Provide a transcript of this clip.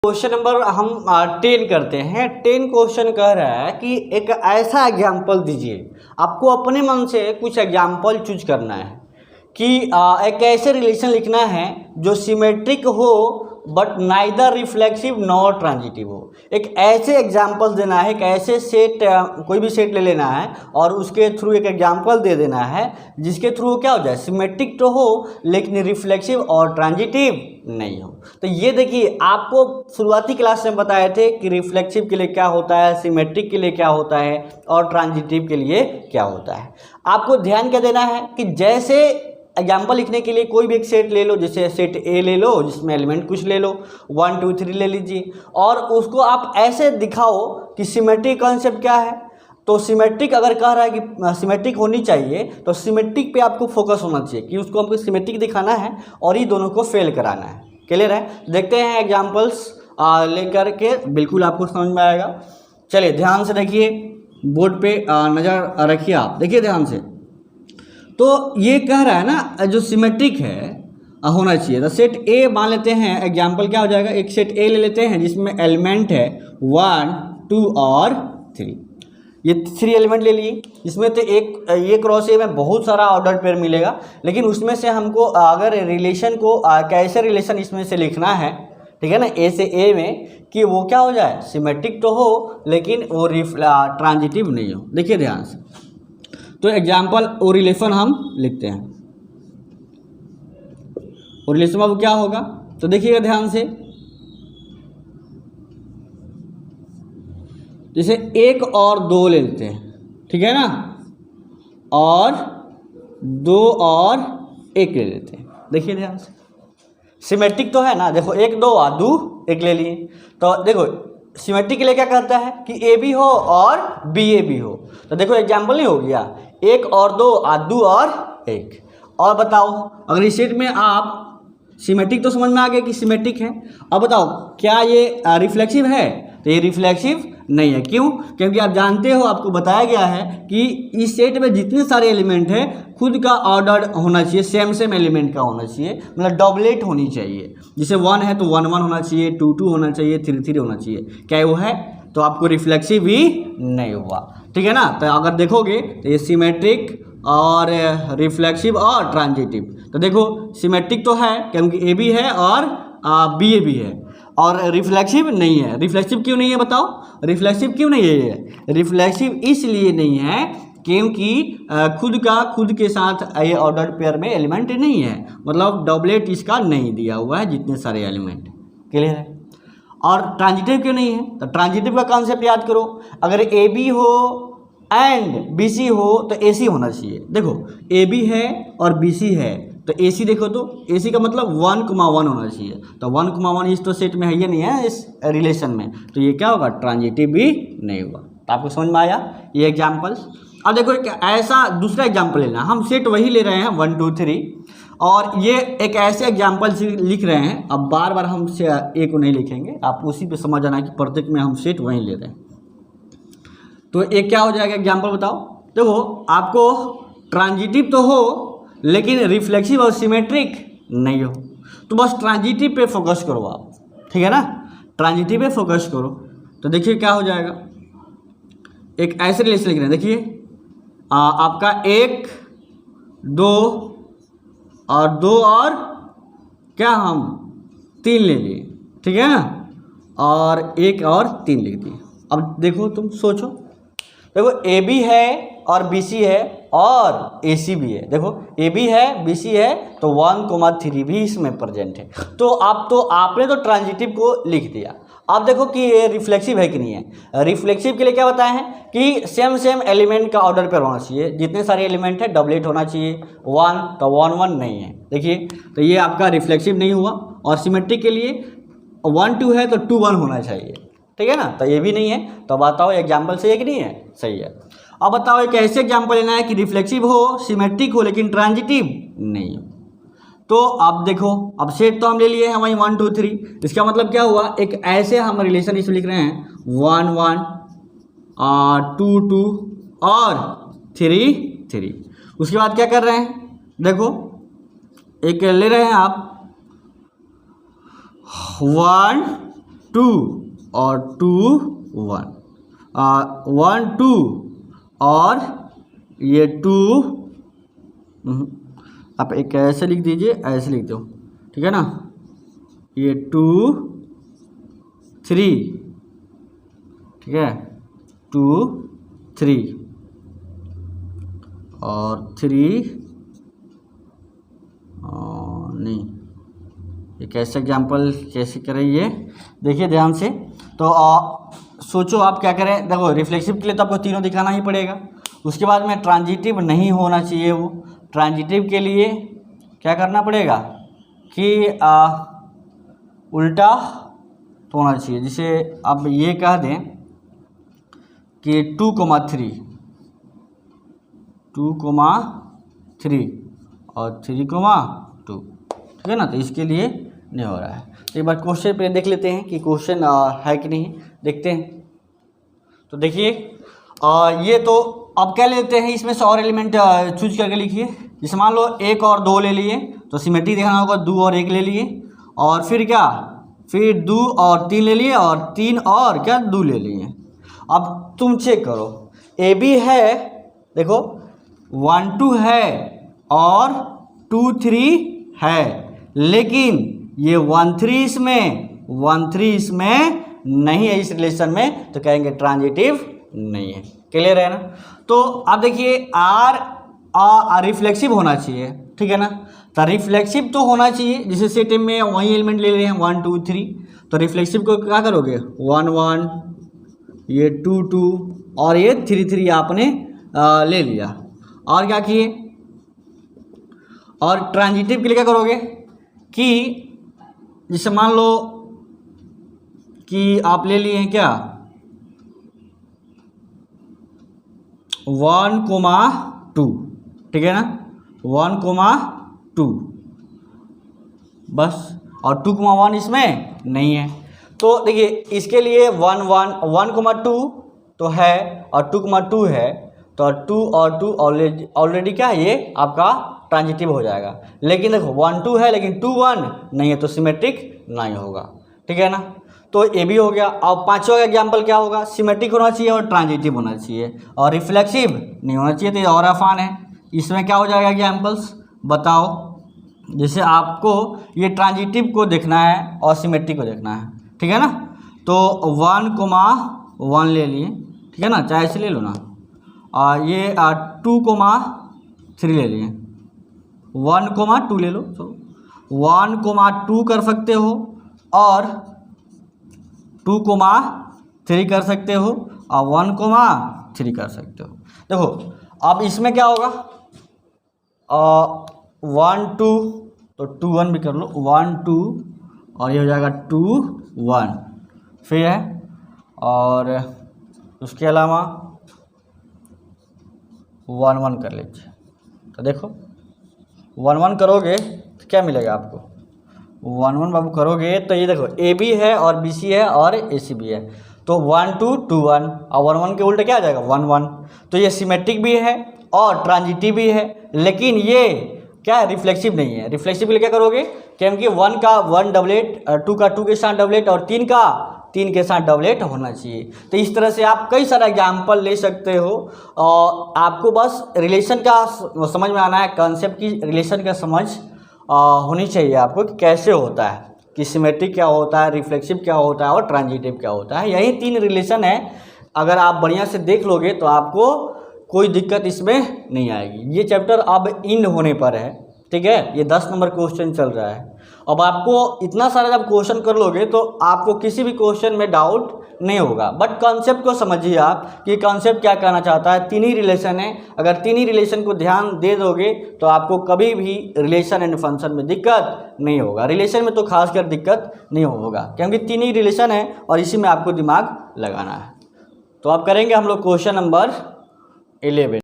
Question number हम 10 करते हैं। 10 क्वेश्चन कह रहा है कि एक ऐसा एग्जाम्पल दीजिए। आपको अपने मन से कुछ एग्जाम्पल चूज करना है कि एक ऐसे रिलेशन लिखना है जो सिमेट्रिक हो but neither reflexive nor transitive हो। एक ऐसे एग्जाम्पल देना है, एक ऐसे सेट, कोई भी सेट ले लेना है और उसके थ्रू एक एग्जाम्पल दे देना है जिसके थ्रू क्या हो जाए, सिमेट्रिक तो हो लेकिन रिफ्लेक्सिव और ट्रांजिटिव नहीं हो। तो ये देखिए, आपको शुरुआती क्लास में बताए थे कि रिफ्लेक्सिव के लिए क्या होता है, सिमेट्रिक के लिए क्या होता है और ट्रांजिटिव के लिए क्या होता है। आपको ध्यान क्या देना है कि जैसे एग्जाम्पल लिखने के लिए कोई भी एक सेट ले लो, जैसे सेट ए ले लो जिसमें एलिमेंट कुछ ले लो, 1 2 3 ले लीजिए और उसको आप ऐसे दिखाओ कि सिमेट्रिक कॉन्सेप्ट क्या है। तो सिमेट्रिक अगर कह रहा है कि सिमेट्रिक होनी चाहिए तो सिमेट्रिक पे आपको फोकस होना चाहिए कि उसको हमको सिमेट्रिक दिखाना है और ये दोनों को फेल कराना है। क्लियर है? देखते हैं एग्जाम्पल्स लेकर के, बिल्कुल आपको समझ में आएगा। चलिए ध्यान से देखिए, बोर्ड पे नज़र रखिए, आप देखिए ध्यान से। तो ये कह रहा है ना जो सिमेट्रिक है होना चाहिए। तो सेट ए मान लेते हैं, एग्जाम्पल क्या हो जाएगा, एक सेट ए ले लेते हैं जिसमें एलिमेंट है 1 2 और 3। ये 3 एलिमेंट ले लिए। इसमें तो ये क्रॉस ए में बहुत सारा ऑर्डर पेयर मिलेगा, लेकिन उसमें से हमको अगर रिलेशन को कैसे रिलेशन इसमें से लिखना है, ठीक है ना, ए से ए में, कि वो क्या हो जाए, सिमेट्रिक तो हो लेकिन वो ट्रांजिटिव नहीं हो। देखिए ध्यान से, तो एग्जाम्पल और रिलेशन हम लिखते हैं। और रिलेशन अब क्या होगा, तो देखिएगा ध्यान से, जैसे 1 और 2 ले लेते हैं, ठीक है ना, और 2 और 1 ले लेते हैं। देखिए ध्यान से, सिमेट्रिक तो है ना, देखो 1 2 और 2 1 ले लिए। तो देखो सिमेट्रिक के लिए क्या कहता है कि ए भी हो और बी ए भी हो। तो देखो एग्जाम्पल नहीं हो गया, 1 और 2 और 2 और 1। और बताओ, अगर इस सेट में आप सिमेट्रिक तो समझ में आ गया कि सिमेट्रिक है। अब बताओ क्या ये रिफ्लेक्सिव है, तो ये रिफ्लेक्सिव नहीं है। क्यों? क्योंकि आप जानते हो, आपको बताया गया है कि इस सेट में जितने सारे एलिमेंट हैं खुद का ऑर्डर होना चाहिए, सेम एलिमेंट का होना चाहिए, मतलब डबलेट होनी चाहिए। जैसे 1 है तो 1 1 होना चाहिए, 2 2 होना चाहिए, 3 3 होना चाहिए। क्या वो है? तो आपको रिफ्लेक्सिव भी नहीं हुआ, ठीक है ना। तो अगर देखोगे तो ये सिमेट्रिक और रिफ्लेक्सिव और ट्रांजिटिव। तो देखो सिमेट्रिक तो है क्योंकि ए भी है और बी ए भी है, और रिफ्लेक्सिव नहीं है। रिफ्लेक्सिव क्यों नहीं है बताओ? रिफ्लेक्सिव क्यों नहीं है ये? रिफ्लेक्सिव इसलिए नहीं है क्योंकि खुद के साथ ये ऑर्डर पेयर में एलिमेंट नहीं है, मतलब डबलेट इसका नहीं दिया हुआ है जितने सारे एलिमेंट। क्लियर है? और ट्रांजिटिव क्यों नहीं है? तो ट्रांजिटिव का कॉन्सेप्ट याद करो, अगर ए बी हो एंड बी सी हो तो ए सी होना चाहिए। देखो ए बी है और बी सी है तो ए सी, देखो तो ए सी का मतलब 1,1 होना चाहिए। तो 1,1 इस तो सेट में है, ये नहीं है इस रिलेशन में, तो ये क्या होगा, ट्रांजिटिव भी नहीं हुआ। तो आपको समझ में आया ये एग्जाम्पल्स। अब देखो एक ऐसा दूसरा एग्जाम्पल लेना, हम सेट वही ले रहे हैं 1 2 3, और ये एक ऐसे एग्जाम्पल लिख रहे हैं। अब बार बार हम ए को नहीं लिखेंगे, आप उसी पे समझ आना कि प्रत्येक में हम सेट वही ले रहे हैं। तो एक क्या हो जाएगा एग्जाम्पल बताओ। देखो आपको ट्रांजिटिव तो हो लेकिन रिफ्लेक्सिव और सिमेट्रिक नहीं हो, तो बस ट्रांजिटिव पे फोकस करो आप, ठीक है ना, ट्रांजिटिव पे फोकस करो। तो देखिए क्या हो जाएगा, एक ऐसे रिलेशन लिख रहे हैं। देखिए आपका 1 2 और 2 और क्या, हम 3 ले लिए, ठीक है ना, और 1 और 3 लिख दिए। अब देखो तुम सोचो, देखो ए बी है और बी सी है और ए सी भी है। देखो ए बी है, बी सी है, तो 1,3 भी इसमें प्रेजेंट है। तो आपने तो ट्रांजिटिव को लिख दिया। आप देखो कि ये रिफ्लेक्सिव है कि नहीं है। रिफ्लेक्सिव के लिए क्या बताया है कि सेम एलिमेंट का ऑर्डर पर होना चाहिए, जितने सारे एलिमेंट है डबलेट होना चाहिए। 1 तो 1 1 नहीं है, देखिए तो ये आपका रिफ्लेक्सिव नहीं हुआ। और सिमेट्रिक के लिए 1 2 है तो 2 1 होना चाहिए, ठीक है ना, तो ये भी नहीं है। तो बताओ एग्जाम्पल सही है कि नहीं है? सही है। अब बताओ एक ऐसे एग्जाम्पल लेना है कि रिफ्लेक्सिव हो, सिमेट्रिक हो लेकिन ट्रांजिटिव नहीं हो। तो अब देखो, अब सेट तो हम ले लिए हैं वही 1 2 3, इसका मतलब क्या हुआ, एक ऐसे हम रिलेशन इसमें लिख रहे हैं 1 1 और 2 2 और 3 3। उसके बाद क्या कर रहे हैं, देखो एक ले रहे हैं आप 1 2 और 2 1, 1 2 और ये 2, आप एक ऐसे लिख दीजिए, ऐसे लिख दो, ठीक है ना, ये 2 3, ठीक है, 2 3 और 3 नहीं, ये कैसे एग्जाम्पल कैसे करें, ये देखिए ध्यान से। तो सोचो आप क्या करें। देखो रिफ्लेक्सिव के लिए तो आपको तीनों दिखाना ही पड़ेगा, उसके बाद में ट्रांजिटिव नहीं होना चाहिए वो। ट्रांजिटिव के लिए क्या करना पड़ेगा कि उल्टा तो होना चाहिए। जैसे अब ये कह दें कि 2,3 2,3 और 3,2, ठीक है ना। तो इसके लिए नहीं हो रहा है। तो एक बार क्वेश्चन पे देख लेते हैं कि क्वेश्चन है कि नहीं, देखते हैं। तो देखिए ये तो अब क्या लेते हैं, इसमें से और एलिमेंट चूज करके लिखिए। जैसे मान लो 1 और 2 ले लिए, तो सिमेट्री देखना होगा 2 और 1 ले लिए, और फिर क्या, फिर 2 और 3 ले लिए, और 3 और क्या 2 ले लिए। अब तुम चेक करो, ए बी है, देखो 1 2 है और 2 3 है, लेकिन ये 1 3 इसमें 1 3 इसमें नहीं है इस रिलेशन में, तो कहेंगे ट्रांजिटिव नहीं है। क्लियर है ना। तो अब देखिए आर रिफ्लेक्सिव होना चाहिए, ठीक है ना। तो रिफ्लेक्सिव तो होना चाहिए, जिसे सेट में वही एलिमेंट ले रहे हैं 1 2 3, तो रिफ्लेक्सिव को क्या करोगे 1 1, ये 2 2 और ये 3 3 आपने ले लिया। और क्या किए, और ट्रांजिटिव के लिए क्या करोगे कि जैसे मान लो कि आप ले लिए हैं क्या 1,2, ठीक है ना, 1,2 बस, और 2,1 इसमें नहीं है। तो देखिए इसके लिए 1,2 तो है और 2,2 है, तो 2 और 2 ऑलरेडी क्या है, ये आपका ट्रांजिटिव हो जाएगा। लेकिन देखो 1 2 है लेकिन 2 1 नहीं है, तो सिमेट्रिक नहीं होगा, ठीक है ना। तो ये भी हो गया। अब पांचवा का एग्जाम्पल क्या होगा, सिमेट्रिक होना चाहिए और ट्रांजिटिव होना चाहिए और रिफ्लेक्सिव नहीं होना चाहिए, तो ये और आसान है। इसमें क्या हो जाएगा एग्जाम्पल्स बताओ। जैसे आपको ये ट्रांजिटिव को देखना है और सिमेट्रिक को देखना है, ठीक है ना। तो 1,1 ले लिए, ठीक है ना, चाहे ऐसे ले लो ना। और ये 2,3 ले लिए, 1,2 ले लो, चलो 1,2 कर सकते हो और 2,3 कर सकते हो और 1,3 कर सकते हो। देखो अब इसमें क्या होगा 1 2, तो 2 1 भी कर लो, 1 2 और ये हो जाएगा 2 1 फिर है, और उसके अलावा 1 1 कर लीजिए। तो देखो 1 1 करोगे तो क्या मिलेगा आपको, 1 1 बाबू करोगे तो ये देखो ए बी है और बी सी है और ए सी बी है, तो 1 2 2 1 और 1 1 के उल्टे क्या आ जाएगा 1 1। तो ये सिमेट्रिक भी है और ट्रांजिटिव भी है, लेकिन ये क्या है रिफ्लेक्सिव नहीं है। रिफ्लेक्सिव के लिए क्या करोगे, क्योंकि 1 का 1 डबलेट, 2 का 2 के साथ डबलेट और 3 का 3 के साथ डबलेट होना चाहिए। तो इस तरह से आप कई सारा एग्जाम्पल ले सकते हो और आपको बस रिलेशन का समझ में आना है, कॉन्सेप्ट की रिलेशन का समझ होनी चाहिए आपको कि कैसे होता है, कि सिमेट्रिक क्या होता है, रिफ्लेक्सिव क्या होता है और ट्रांजिटिव क्या होता है। यही 3 रिलेशन है, अगर आप बढ़िया से देख लोगे तो आपको कोई दिक्कत इसमें नहीं आएगी। ये चैप्टर अब इन होने पर है, ठीक है, ये 10 नंबर क्वेश्चन चल रहा है। अब आपको इतना सारा जब क्वेश्चन कर लोगे तो आपको किसी भी क्वेश्चन में डाउट नहीं होगा, बट कॉन्सेप्ट को समझिए आप कि कॉन्सेप्ट क्या कहना चाहता है। 3 ही रिलेशन है, अगर 3 ही रिलेशन को ध्यान दे दोगे तो आपको कभी भी रिलेशन एंड फंक्शन में दिक्कत नहीं होगा। रिलेशन में तो खासकर दिक्कत नहीं होगा, क्योंकि 3 ही रिलेशन है और इसी में आपको दिमाग लगाना है। तो आप करेंगे हम लोग क्वेश्चन नंबर 11।